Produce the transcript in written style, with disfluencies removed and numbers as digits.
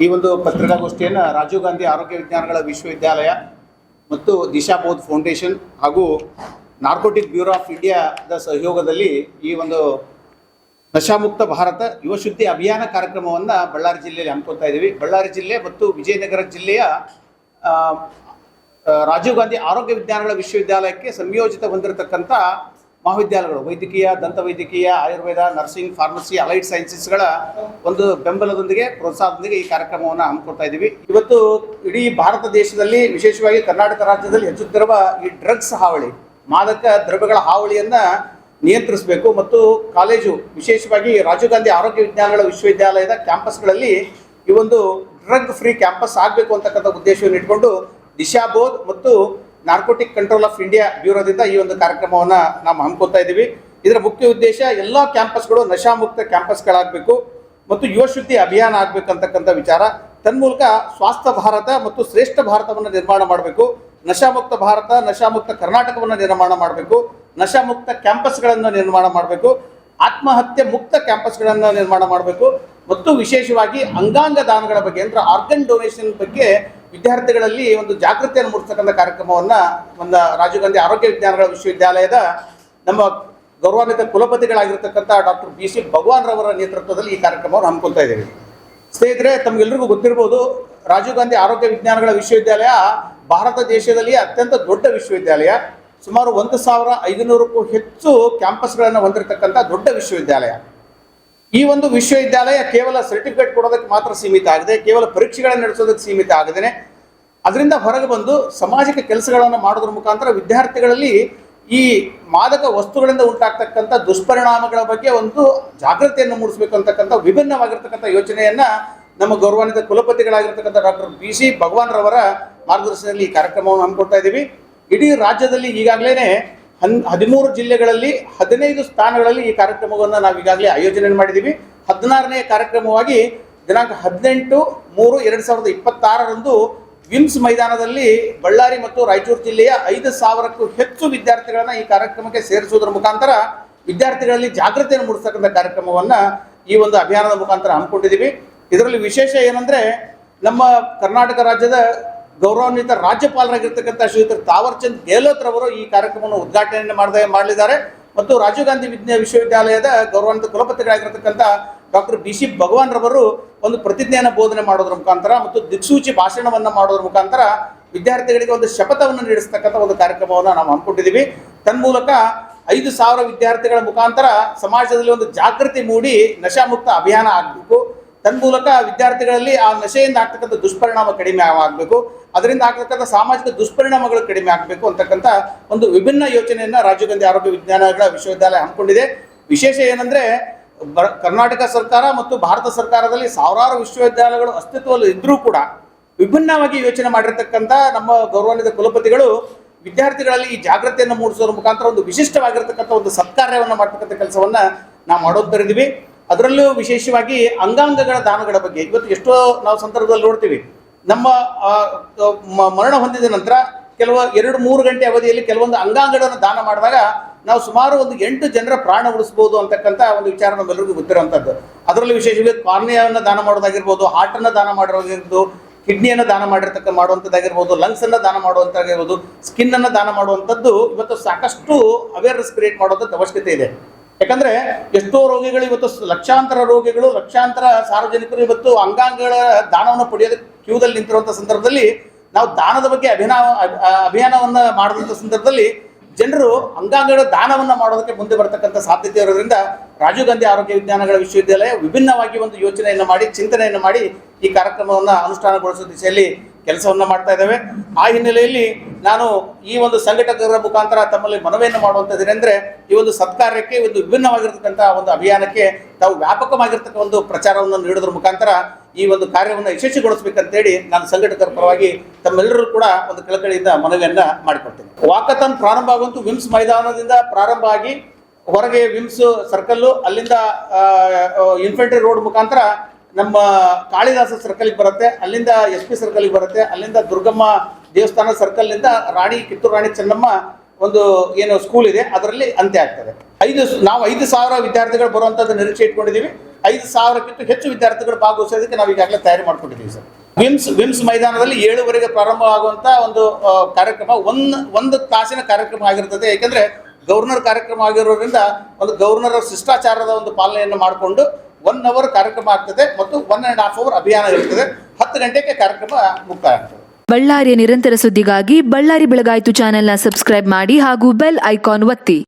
ಈ ಒಂದು ಪತ್ರಿಕಾಗೋಷ್ಠಿಯನ್ನು ರಾಜೀವ್ ಗಾಂಧಿ ಆರೋಗ್ಯ ವಿಜ್ಞಾನಗಳ ವಿಶ್ವವಿದ್ಯಾಲಯ ಮತ್ತು ದಿಶಾಬೋಧ್ ಫೌಂಡೇಶನ್ ಹಾಗೂ ನಾರ್ಕೋಟಿಕ್ ಬ್ಯೂರೋ ಆಫ್ ಇಂಡಿಯಾದ ಸಹಯೋಗದಲ್ಲಿ ಈ ಒಂದು ನಶಾಮುಕ್ತ ಭಾರತ ಯುವಶುದ್ಧಿ ಅಭಿಯಾನ ಕಾರ್ಯಕ್ರಮವನ್ನು ಬಳ್ಳಾರಿ ಜಿಲ್ಲೆಯಲ್ಲಿ ಹಮ್ಮಿಕೊಳ್ತಾ ಇದ್ದೀವಿ. ಬಳ್ಳಾರಿ ಜಿಲ್ಲೆ ಮತ್ತು ವಿಜಯನಗರ ಜಿಲ್ಲೆಯ ರಾಜೀವ್ ಗಾಂಧಿ ಆರೋಗ್ಯ ವಿಜ್ಞಾನಗಳ ವಿಶ್ವವಿದ್ಯಾಲಯಕ್ಕೆ ಸಂಯೋಜಿತ ಹೊಂದಿರತಕ್ಕಂಥ ಮಹಾವಿದ್ಯಾಲಯಗಳು ವೈದ್ಯಕೀಯ, ದಂತವೈದ್ಯಕೀಯ, ಆಯುರ್ವೇದ, ನರ್ಸಿಂಗ್, ಫಾರ್ಮಸಿ, ಅಲೈಡ್ ಸೈನ್ಸಸ್ಗಳ ಒಂದು ಬೆಂಬಲದೊಂದಿಗೆ ಪ್ರೋತ್ಸಾಹದೊಂದಿಗೆ ಈ ಕಾರ್ಯಕ್ರಮವನ್ನು ಹಮ್ಮಿಕೊಳ್ತಾ ಇದ್ದೀವಿ. ಇವತ್ತು ಇಡೀ ಭಾರತ ದೇಶದಲ್ಲಿ ವಿಶೇಷವಾಗಿ ಕರ್ನಾಟಕ ರಾಜ್ಯದಲ್ಲಿ ಹೆಚ್ಚುತ್ತಿರುವ ಈ ಡ್ರಗ್ಸ್ ಹಾವಳಿ, ಮಾದಕ ದ್ರವ್ಯಗಳ ಹಾವಳಿಯನ್ನು ನಿಯಂತ್ರಿಸಬೇಕು ಮತ್ತು ಕಾಲೇಜು ವಿಶೇಷವಾಗಿ ರಾಜೀವ್ ಗಾಂಧಿ ಆರೋಗ್ಯ ವಿಜ್ಞಾನಗಳ ವಿಶ್ವವಿದ್ಯಾಲಯದ ಕ್ಯಾಂಪಸ್ಗಳಲ್ಲಿ ಈ ಒಂದು ಡ್ರಗ್ ಫ್ರೀ ಕ್ಯಾಂಪಸ್ ಆಗಬೇಕು ಅಂತಕ್ಕಂಥ ಉದ್ದೇಶವನ್ನು ಇಟ್ಕೊಂಡು ದಿಶಾಬೋಧ್ ಮತ್ತು ನಾರ್ಕೋಟಿಕ್ ಕಂಟ್ರೋಲ್ ಆಫ್ ಇಂಡಿಯಾ ಬ್ಯೂರೋದಿಂದ ಈ ಒಂದು ಕಾರ್ಯಕ್ರಮವನ್ನು ನಾವು ಹಮ್ಮಿಕೊಳ್ತಾ ಇದ್ದೀವಿ. ಇದರ ಮುಖ್ಯ ಉದ್ದೇಶ ಎಲ್ಲ ಕ್ಯಾಂಪಸ್ಗಳು ನಶಾಮುಕ್ತ ಕ್ಯಾಂಪಸ್ಗಳಾಗಬೇಕು ಮತ್ತು ಯುವಶುದ್ಧಿ ಅಭಿಯಾನ ಆಗಬೇಕಂತಕ್ಕಂಥ ವಿಚಾರ. ತನ್ಮೂಲಕ ಸ್ವಾಸ್ಥ್ಯ ಭಾರತ ಮತ್ತು ಶ್ರೇಷ್ಠ ಭಾರತವನ್ನು ನಿರ್ಮಾಣ ಮಾಡಬೇಕು, ನಶಾಮುಕ್ತ ಭಾರತ, ನಶಾಮುಕ್ತ ಕರ್ನಾಟಕವನ್ನು ನಿರ್ಮಾಣ ಮಾಡಬೇಕು, ನಶಾಮುಕ್ತ ಕ್ಯಾಂಪಸ್ಗಳನ್ನು ನಿರ್ಮಾಣ ಮಾಡಬೇಕು, ಆತ್ಮಹತ್ಯೆ ಮುಕ್ತ ಕ್ಯಾಂಪಸ್ಗಳನ್ನು ನಿರ್ಮಾಣ ಮಾಡಬೇಕು ಮತ್ತು ವಿಶೇಷವಾಗಿ ಅಂಗಾಂಗ ದಾನಗಳ ಬಗ್ಗೆ ಅಂದರೆ ಆರ್ಗನ್ ಡೊನೇಷನ್ ಬಗ್ಗೆ ವಿದ್ಯಾರ್ಥಿಗಳಲ್ಲಿ ಒಂದು ಜಾಗೃತಿಯನ್ನು ಮೂಡಿಸ್ತಕ್ಕಂಥ ಕಾರ್ಯಕ್ರಮವನ್ನು ರಾಜೀವ್ ಗಾಂಧಿ ಆರೋಗ್ಯ ವಿಜ್ಞಾನಗಳ ವಿಶ್ವವಿದ್ಯಾಲಯದ ನಮ್ಮ ಗೌರವಾನ್ವಿತ ಕುಲಪತಿಗಳಾಗಿರ್ತಕ್ಕಂಥ ಡಾಕ್ಟರ್ BC ಭಗವಾನ್ ರವರ ನೇತೃತ್ವದಲ್ಲಿ ಈ ಕಾರ್ಯಕ್ರಮವನ್ನು ಹಮ್ಮಿಕೊಳ್ತಾ ಇದ್ದೀವಿ. ಸ್ನೇಹಿತರೆ, ತಮಗೆಲ್ಲರಿಗೂ ಗೊತ್ತಿರ್ಬೋದು, ರಾಜೀವ್ ಗಾಂಧಿ ಆರೋಗ್ಯ ವಿಜ್ಞಾನಗಳ ವಿಶ್ವವಿದ್ಯಾಲಯ ಭಾರತ ದೇಶದಲ್ಲಿ ಅತ್ಯಂತ ದೊಡ್ಡ ವಿಶ್ವವಿದ್ಯಾಲಯ. ಸುಮಾರು 1500ಕ್ಕೂ ಹೆಚ್ಚು ಕ್ಯಾಂಪಸ್ಗಳನ್ನು ಹೊಂದಿರತಕ್ಕಂಥ ದೊಡ್ಡ ವಿಶ್ವವಿದ್ಯಾಲಯ. ಈ ಒಂದು ವಿಶ್ವವಿದ್ಯಾಲಯ ಕೇವಲ ಸರ್ಟಿಫಿಕೇಟ್ ಕೊಡೋದಕ್ಕೆ ಮಾತ್ರ ಸೀಮಿತ ಆಗಿದೆ, ಕೇವಲ ಪರೀಕ್ಷೆಗಳನ್ನು ನಡೆಸೋದಕ್ಕೆ ಸೀಮಿತ ಆಗದೇನೆ ಅದರಿಂದ ಹೊರಗೆ ಬಂದು ಸಮಾಜಕ್ಕೆ ಕೆಲಸಗಳನ್ನು ಮಾಡೋದ್ರ ಮುಖಾಂತರ ವಿದ್ಯಾರ್ಥಿಗಳಲ್ಲಿ ಈ ಮಾದಕ ವಸ್ತುಗಳಿಂದ ಉಂಟಾಗ್ತಕ್ಕಂಥ ದುಷ್ಪರಿಣಾಮಗಳ ಬಗ್ಗೆ ಒಂದು ಜಾಗೃತಿಯನ್ನು ಮೂಡಿಸಬೇಕು ಅಂತಕ್ಕಂಥ ವಿಭಿನ್ನವಾಗಿರ್ತಕ್ಕಂಥ ಯೋಚನೆಯನ್ನು ನಮ್ಮ ಗೌರವಾನ್ವಿತ ಕುಲಪತಿಗಳಾಗಿರ್ತಕ್ಕಂಥ ಡಾಕ್ಟರ್ BC ಭಗವಾನ್ ರವರ ಮಾರ್ಗದರ್ಶನದಲ್ಲಿ ಈ ಕಾರ್ಯಕ್ರಮವನ್ನು ಹಮ್ಮಿಕೊಳ್ತಾ ಇದ್ದೀವಿ. ಇಡೀ ರಾಜ್ಯದಲ್ಲಿ ಈಗಾಗಲೇ 13 ಜಿಲ್ಲೆಗಳಲ್ಲಿ 15 ಸ್ಥಾನಗಳಲ್ಲಿ ಈ ಕಾರ್ಯಕ್ರಮವನ್ನು ನಾವು ಈಗಾಗಲೇ ಆಯೋಜನೆ ಮಾಡಿದ್ದೀವಿ. 16ನೇ ಕಾರ್ಯಕ್ರಮವಾಗಿ ದಿನಾಂಕ 18/3/2026ರಂದು ವಿಮ್ಸ್ ಮೈದಾನದಲ್ಲಿ ಬಳ್ಳಾರಿ ಮತ್ತು ರಾಯಚೂರು ಜಿಲ್ಲೆಯ 5,000ಕ್ಕೂ ಹೆಚ್ಚು ವಿದ್ಯಾರ್ಥಿಗಳನ್ನು ಈ ಕಾರ್ಯಕ್ರಮಕ್ಕೆ ಸೇರಿಸುವುದರ ಮುಖಾಂತರ ವಿದ್ಯಾರ್ಥಿಗಳಲ್ಲಿ ಜಾಗೃತಿಯನ್ನು ಮೂಡಿಸ್ತಕ್ಕಂಥ ಕಾರ್ಯಕ್ರಮವನ್ನು ಈ ಒಂದು ಅಭಿಯಾನದ ಮುಖಾಂತರ ಹಮ್ಮಿಕೊಂಡಿದ್ದೀವಿ. ಇದರಲ್ಲಿ ವಿಶೇಷ ಏನಂದರೆ, ನಮ್ಮ ಕರ್ನಾಟಕ ರಾಜ್ಯದ ಗೌರವಾನ್ವಿತ ರಾಜ್ಯಪಾಲರಾಗಿರ್ತಕ್ಕಂಥ ಶ್ರೀಯುತ ತಾವರ್ಚಂದ್ ಗೆಹ್ಲೋಟ್ ರವರು ಈ ಕಾರ್ಯಕ್ರಮವನ್ನು ಉದ್ಘಾಟನೆಯನ್ನು ಮಾಡಲಿದ್ದಾರೆ ಮತ್ತು ರಾಜೀವ್ ಗಾಂಧಿ ವಿಶ್ವವಿದ್ಯಾಲಯದ ಗೌರವಾನ್ವಿತ ಕುಲಪತಿಗಳಾಗಿರ್ತಕ್ಕಂಥ ಡಾಕ್ಟರ್ BC ಭಗವಾನ್ ರವರು ಒಂದು ಪ್ರತಿಜ್ಞೆಯನ್ನು ಬೋಧನೆ ಮಾಡೋದ್ರ ಮುಖಾಂತರ ಮತ್ತು ದಿಕ್ಸೂಚಿ ಭಾಷಣವನ್ನು ಮಾಡೋದ್ರ ಮುಖಾಂತರ ವಿದ್ಯಾರ್ಥಿಗಳಿಗೆ ಒಂದು ಶಪಥವನ್ನು ನೀಡಿಸ್ತಕ್ಕಂಥ ಒಂದು ಕಾರ್ಯಕ್ರಮವನ್ನು ನಾವು ಹಮ್ಮಿಕೊಂಡಿದ್ದೀವಿ. ತನ್ಮೂಲಕ 5,000 ವಿದ್ಯಾರ್ಥಿಗಳ ಮುಖಾಂತರ ಸಮಾಜದಲ್ಲಿ ಒಂದು ಜಾಗೃತಿ ಮೂಡಿ ನಶಾಮುಕ್ತ ಅಭಿಯಾನ ಆಗಬೇಕು. ತನ್ಮೂಲಕ ವಿದ್ಯಾರ್ಥಿಗಳಲ್ಲಿ ಆ ನಶೆಯಿಂದ ಆಗ್ತಕ್ಕಂಥ ದುಷ್ಪರಿಣಾಮ ಕಡಿಮೆ ಆಗಬೇಕು, ಅದರಿಂದ ಆಗ್ತಕ್ಕಂಥ ಸಾಮಾಜಿಕ ದುಷ್ಪರಿಣಾಮಗಳು ಕಡಿಮೆ ಆಗಬೇಕು ಅಂತಕ್ಕಂಥ ಒಂದು ವಿಭಿನ್ನ ಯೋಚನೆಯನ್ನು ರಾಜೀವ್ ಗಾಂಧಿ ಆರೋಗ್ಯ ವಿಜ್ಞಾನಗಳ ವಿಶ್ವವಿದ್ಯಾಲಯ ಹಮ್ಮಿಕೊಂಡಿದೆ. ವಿಶೇಷ ಏನಂದರೆ, ಕರ್ನಾಟಕ ಸರ್ಕಾರ ಮತ್ತು ಭಾರತ ಸರ್ಕಾರದಲ್ಲಿ ಸಾವಿರಾರು ವಿಶ್ವವಿದ್ಯಾಲಯಗಳು ಅಸ್ತಿತ್ವದಲ್ಲಿ ಇದ್ದರೂ ಕೂಡ ವಿಭಿನ್ನವಾಗಿ ಯೋಚನೆ ಮಾಡಿರ್ತಕ್ಕಂಥ ನಮ್ಮ ಗೌರವಾನ್ವಿತ ಕುಲಪತಿಗಳು ವಿದ್ಯಾರ್ಥಿಗಳಲ್ಲಿ ಈ ಜಾಗೃತಿಯನ್ನು ಮೂಡಿಸೋದ್ರ ಮುಖಾಂತರ ಒಂದು ವಿಶಿಷ್ಟವಾಗಿರ್ತಕ್ಕಂಥ ಒಂದು ಸತ್ಕಾರ್ಯವನ್ನು ಮಾಡ್ತಕ್ಕಂಥ ಕೆಲಸವನ್ನು ನಾವು ಮಾಡೋದ್ರಿದ್ದೀವಿ. ಅದರಲ್ಲೂ ವಿಶೇಷವಾಗಿ ಅಂಗಾಂಗಗಳ ದಾನಗಳ ಬಗ್ಗೆ ಇವತ್ತು ಎಷ್ಟೋ ನಾವು ಸಂದರ್ಭದಲ್ಲಿ ನೋಡ್ತೀವಿ. ನಮ್ಮ ಮರಣ ಹೊಂದಿದ ನಂತರ ಕೆಲವು 2-3 ಗಂಟೆ ಅವಧಿಯಲ್ಲಿ ಕೆಲವೊಂದು ಅಂಗಾಂಗಗಳನ್ನು ದಾನ ಮಾಡಿದಾಗ ನಾವು ಸುಮಾರು ಒಂದು 8 ಜನರ ಪ್ರಾಣ ಉಳಿಸ್ಬೋದು ಅಂತಕ್ಕಂಥ ಒಂದು ವಿಚಾರ ನಮ್ಮೆಲ್ಲರಿಗೂ ಗೊತ್ತಿರುವಂಥದ್ದು. ಅದರಲ್ಲಿ ವಿಶೇಷವಾಗಿ ಕಾರ್ನಿಯಾವನ್ನು ದಾನ ಮಾಡೋದಾಗಿರ್ಬೋದು, ಹಾರ್ಟನ್ನು ದಾನ ಮಾಡಿರೋದಾಗಿರ್ಬೋದು, ಕಿಡ್ನಿಯನ್ನು ದಾನ ಮಾಡುವಂಥದ್ದಾಗಿರ್ಬೋದು, ಲಂಗ್ಸನ್ನು ದಾನ ಮಾಡುವಂಥದ್ದಾಗಿರ್ಬೋದು, ಸ್ಕಿನ್ನನ್ನು ದಾನ ಮಾಡುವಂಥದ್ದು ಇವತ್ತು ಸಾಕಷ್ಟು ಅವೇರ್ನೆಸ್ ಕ್ರಿಯೇಟ್ ಮಾಡುವಂಥದ್ದು ಅವಶ್ಯಕತೆ ಇದೆ. ಯಾಕಂದರೆ ಎಷ್ಟೋ ರೋಗಿಗಳು ಇವತ್ತು ಲಕ್ಷಾಂತರ ರೋಗಿಗಳು, ಲಕ್ಷಾಂತರ ಸಾರ್ವಜನಿಕರು ಇವತ್ತು ಅಂಗಾಂಗಗಳ ದಾನವನ್ನು ಪಡೆಯೋದಕ್ಕೆ ಕ್ಯೂದಲ್ಲಿ ನಿಂತಿರುವಂಥ ಸಂದರ್ಭದಲ್ಲಿ ನಾವು ದಾನದ ಬಗ್ಗೆ ಅಭಿಯಾನವನ್ನು ಮಾಡಿದಂಥ ಸಂದರ್ಭದಲ್ಲಿ ಜನರು ಅಂಗಾಂಗಗಳ ದಾನವನ್ನು ಮಾಡೋದಕ್ಕೆ ಮುಂದೆ ಬರ್ತಕ್ಕಂಥ ಸಾಧ್ಯತೆ ಇರೋದ್ರಿಂದ ರಾಜೀವ್ ಗಾಂಧಿ ಆರೋಗ್ಯ ವಿಜ್ಞಾನಗಳ ವಿಶ್ವವಿದ್ಯಾಲಯ ವಿಭಿನ್ನವಾಗಿ ಒಂದು ಯೋಚನೆಯನ್ನು ಮಾಡಿ, ಚಿಂತನೆಯನ್ನು ಮಾಡಿ ಈ ಕಾರ್ಯಕ್ರಮವನ್ನು ಅನುಷ್ಠಾನಗೊಳಿಸೋ ದಿಶೆಯಲ್ಲಿ ಕೆಲಸವನ್ನು ಮಾಡ್ತಾ ಇದ್ದೇವೆ. ಆ ಹಿನ್ನೆಲೆಯಲ್ಲಿ ನಾನು ಈ ಒಂದು ಸಂಘಟಕರ ಮುಖಾಂತರ ತಮ್ಮಲ್ಲಿ ಮನವಿಯನ್ನು ಮಾಡುವಂಥದ್ದೇನೆಂದರೆ, ಈ ಒಂದು ಸತ್ಕಾರ್ಯಕ್ಕೆ, ಒಂದು ವಿಭಿನ್ನವಾಗಿರ್ತಕ್ಕಂಥ ಒಂದು ಅಭಿಯಾನಕ್ಕೆ ತಾವು ವ್ಯಾಪಕವಾಗಿರ್ತಕ್ಕ ಒಂದು ಪ್ರಚಾರವನ್ನು ನೀಡೋದ್ರ ಮುಖಾಂತರ ಈ ಒಂದು ಕಾರ್ಯವನ್ನು ಯಶಸ್ವಿಗೊಳಿಸಬೇಕಂತೇಳಿ ನಾನು ಸಂಘಟಕರ ಪರವಾಗಿ ತಮ್ಮೆಲ್ಲರೂ ಕೂಡ ಒಂದು ಕಳಕಳಿಯಿಂದ ಮನವಿಯನ್ನು ಮಾಡಿಕೊಡ್ತೀನಿ. ವಾಕಥಾನ್ ಪ್ರಾರಂಭ ಆಗುವಂತೂ ವಿಮ್ಸ್ ಮೈದಾನದಿಂದ ಪ್ರಾರಂಭ ಆಗಿ ಹೊರಗೆ ವಿಮ್ಸ್ ಸರ್ಕಲ್ಲು, ಅಲ್ಲಿಂದ ಇನ್ಫೆಂಟ್ರಿ ರೋಡ್ ಮುಖಾಂತರ ನಮ್ಮ ಕಾಳಿದಾಸ ಸರ್ಕಲ್ಗೆ ಬರುತ್ತೆ, ಅಲ್ಲಿಂದ SP ಸರ್ಕಲ್ಗೆ ಬರುತ್ತೆ, ಅಲ್ಲಿಂದ ದುರ್ಗಮ್ಮ ದೇವಸ್ಥಾನ ಸರ್ಕಲ್ನಿಂದ ಕಿತ್ತೂರು ರಾಣಿ ಚೆನ್ನಮ್ಮ ಒಂದು ಏನು ಸ್ಕೂಲ್ ಇದೆ ಅದರಲ್ಲಿ ಅಂತ್ಯ ಆಗ್ತದೆ. ನಾವು 5,000 ವಿದ್ಯಾರ್ಥಿಗಳು ಬರುವಂಥದ್ದು ನಿರೀಕ್ಷೆ ಇಟ್ಕೊಂಡಿದ್ದೀವಿ. 5,000ಕ್ಕಿಂತ ಹೆಚ್ಚು ವಿದ್ಯಾರ್ಥಿಗಳು ಭಾಗವಹಿಸೋದಕ್ಕೆ ನಾವು ಈಗಾಗಲೇ ತಯಾರಿ ಮಾಡ್ಕೊಂಡಿದ್ದೀವಿ ಸರ್. ವಿಮ್ಸ್ ಮೈದಾನದಲ್ಲಿ 7:15 ಪ್ರಾರಂಭ ಆಗುವಂತ ಒಂದು ಕಾರ್ಯಕ್ರಮ ಒಂದು ತಾಸಿನ ಕಾರ್ಯಕ್ರಮ ಆಗಿರ್ತದೆ. ಯಾಕೆಂದ್ರೆ ಗವರ್ನರ್ ಕಾರ್ಯಕ್ರಮ ಆಗಿರೋದ್ರಿಂದ ಒಂದು ಗವರ್ನರ್ ಶಿಷ್ಟಾಚಾರದ ಒಂದು ಪಾಲನೆಯನ್ನು ಮಾಡಿಕೊಂಡು 1 ಅವರ್ ಕಾರ್ಯಕ್ರಮ ಆಗ್ತದೆ ಮತ್ತು 1.5 ಅವರ್ ಅಭಿಯಾನ ಇರ್ತದೆ. 10 ಗಂಟೆಗೆ ಕಾರ್ಯಕ್ರಮ ಮುಕ್ತಾಯ ಆಗ್ತದೆ. ಬಳ್ಳಾರಿಯ ನಿರಂತರ ಸುದ್ದಿಗಾಗಿ ಬಳ್ಳಾರಿ ಬೆಳಗಾಯಿತು ಚಾನೆಲ್ನ ಸಬ್ಸ್ಕ್ರೈಬ್ ಮಾಡಿ ಹಾಗೂ ಬೆಲ್ ಐಕಾನ್ ಒತ್ತಿ.